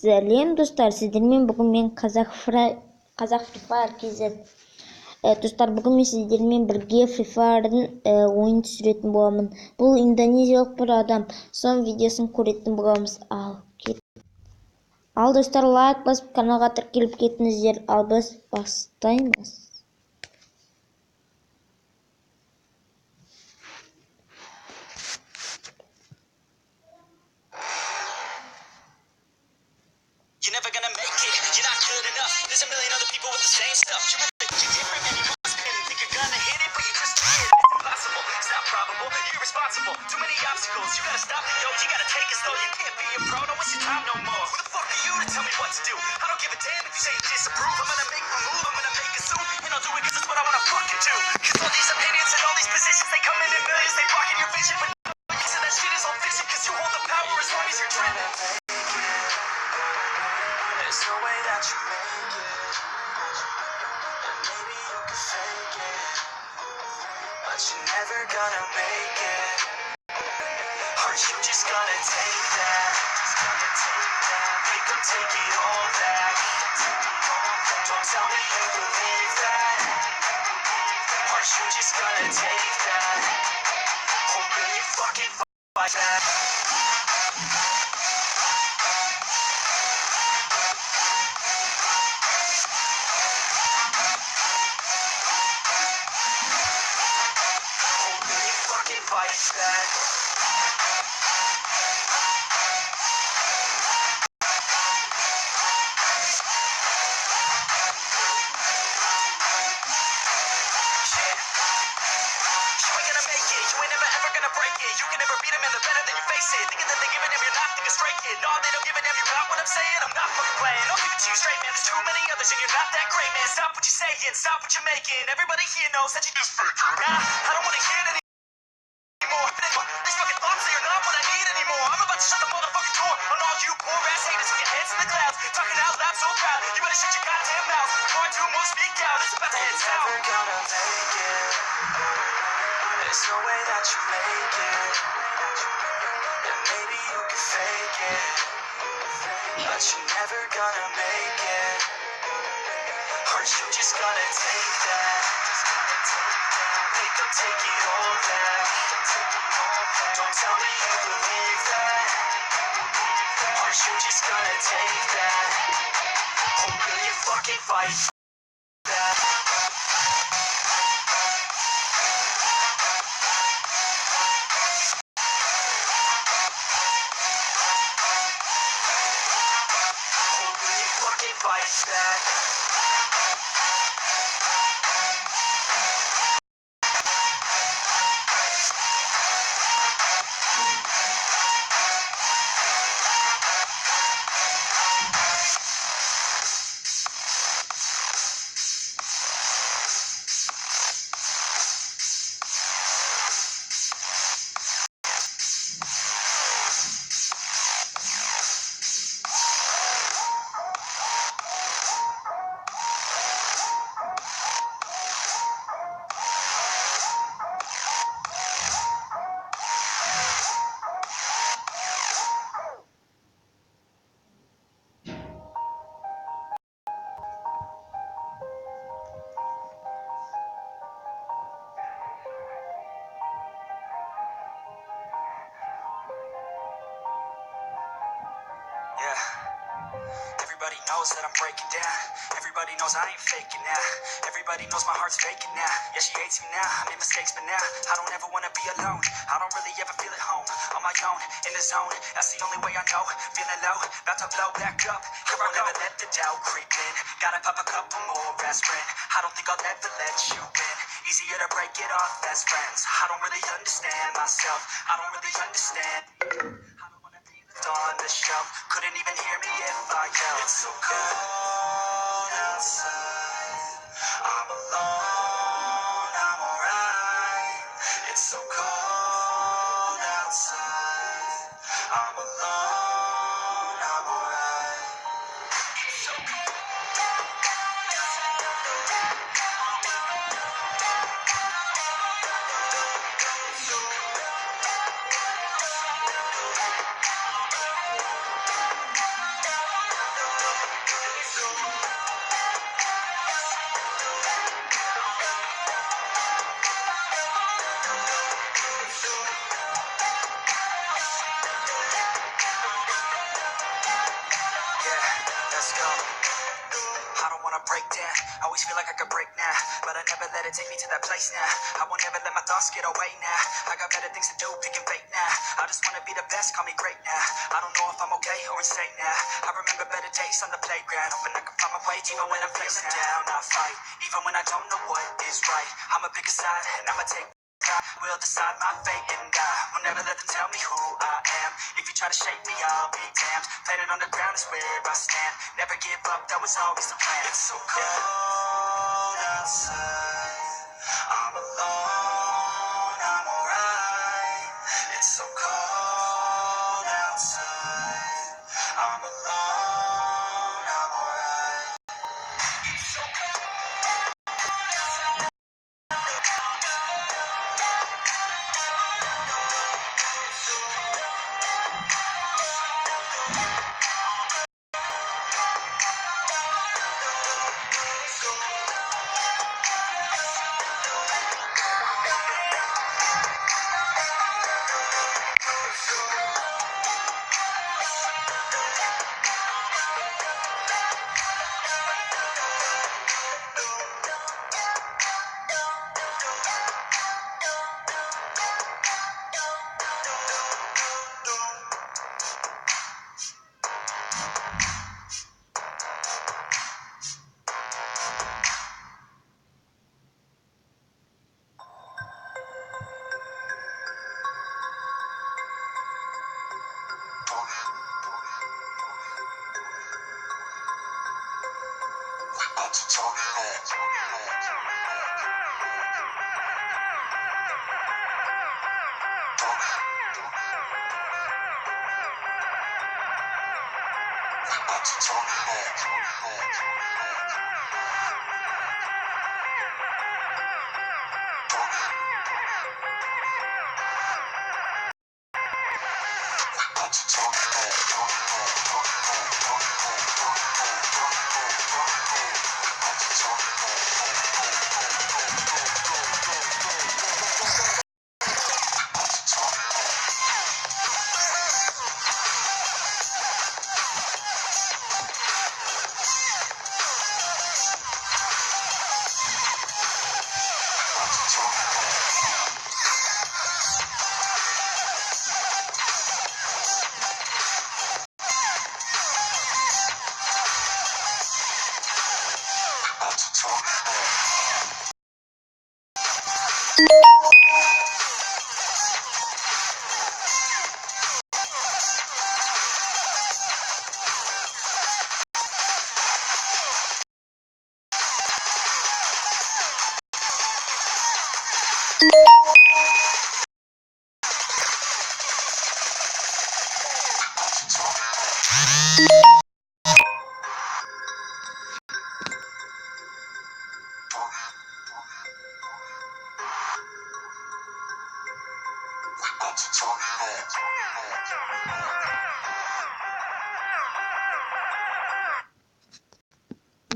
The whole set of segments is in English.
Сәлем достар, сіздермен бүгін мен қазақ Free Fire KZ. Достар, бүгін мен сіздермен бірге Free Fire'дың ойын түсіретін боламын. Бұл индонезиялық бір адам. Сон видеосын көретін боламыз. Ал достар, лайк басып каналға тіркеліп кетіңіздер. Ал біз бастаймыз. You're never gonna make it, you're not good enough. There's a million other people with the same stuff. You're different, man, you must be. Think you're gonna hit it, but you just did. It's impossible, it's not probable, you're irresponsible. Too many obstacles, you gotta stop it, yo. You gotta take it slow, you can't be a pro, don't waste your time no more. Who the fuck are you to tell me what to do? I don't give a damn if you say you disapprove. I'm gonna make my move, I'm gonna make it soon. And I'll do it cause it's what I wanna fucking do. Cause all these opinions and all these positions, they come in millions, they blocking your vision. But so that shit is all fiction, cause you hold the power as long as you're dreaming. There's no way that you make it, and maybe you can fake it, but you're never gonna make it. Aren't you just gonna take that? Make them take it all back. Don't tell me you believe that. Aren't you just gonna take that? Or will you fucking fight back? Fight back. You can never beat them and they're better than you face it. Thinking that they're giving them, you're not thinking straight, kid. No, they don't give a damn, you got what I'm saying? I'm not fucking playing, I'll give it to you straight, man. There's too many others and you're not that great, man. Stop what you're saying, stop what you're making. Everybody here knows that you just fake it. Nah, I don't wanna hear it anymore. These fucking thoughts, they are not what I need anymore. I'm about to shut the motherfucking door on all you poor ass haters with your heads in the clouds. Talking out loud so proud, you better shut your goddamn mouth. Before I do more, speak out, it's about to head south. Never gonna make it. There's no way that you make it. And maybe you can fake it, but you're never gonna make it. Aren't you just gonna take that? Make them take it all back. Don't tell me you believe that. Aren't you just gonna take that? Or will you fucking fight that? Fight back. Everybody knows that I'm breaking down. Everybody knows I ain't faking now. Everybody knows my heart's faking now. Yeah, she hates me now. I made mistakes, but now I don't ever wanna be alone. I don't really ever feel at home. On my own, in the zone. That's the only way I know. Feeling low, about to blow back up. Here I go. Never let the doubt creep in. Gotta pop a couple more aspirin. I don't think I'll ever let you in. Easier to break it off best friends. I don't really understand myself. I don't really understand. On the shelf, couldn't even hear me if I yelled. It's so cold outside. I'm alone, I'm alright. It's so cold outside. I'm alone, I'm alright. So cold. let's go. I don't wanna break down, I always feel like I could break now, but I never let it take me to that place now. I won't ever let my thoughts get away now. I got better things to do, picking fate now. I just wanna be the best, call me great now. I don't know if I'm okay or insane now. I remember better days on the playground, hoping I can find my way even when I'm feeling down. I fight, even when I don't know what is right. I'ma pick a side and I'ma take pride. Will decide my fate and I will never let them tell me who I am. If you try to shake me, I'll be damned. Planet on the ground is where I stand. Never give up, that was always the plan. It's so cold outside, I'm alone, I'm alright. It's so cold outside, I'm alone, I'm alright. It's so cold outside.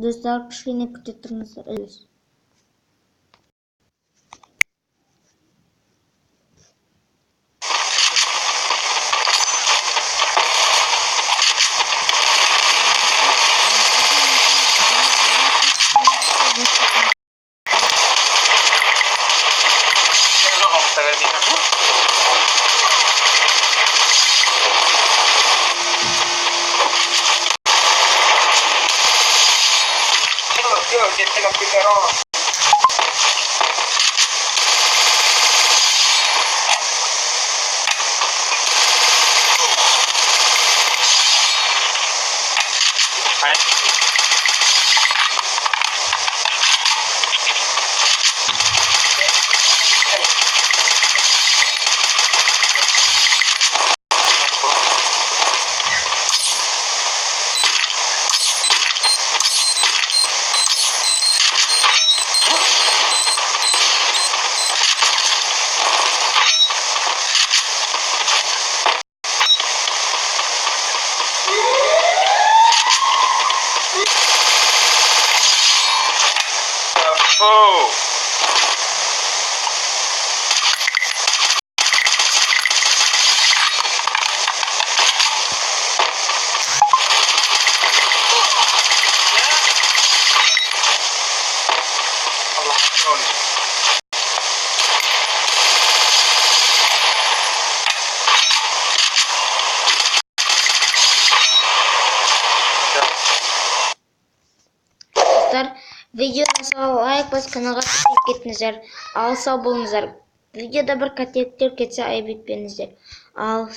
Достар, кішкене күте тұрыңыздар. Oh! Достар, видеоны лайк басып, каналға тіркеліп кетіңіздер. Ал сау болыңыздар. Видеода бір қателіктер кетсе айып етпеңіздер. Ал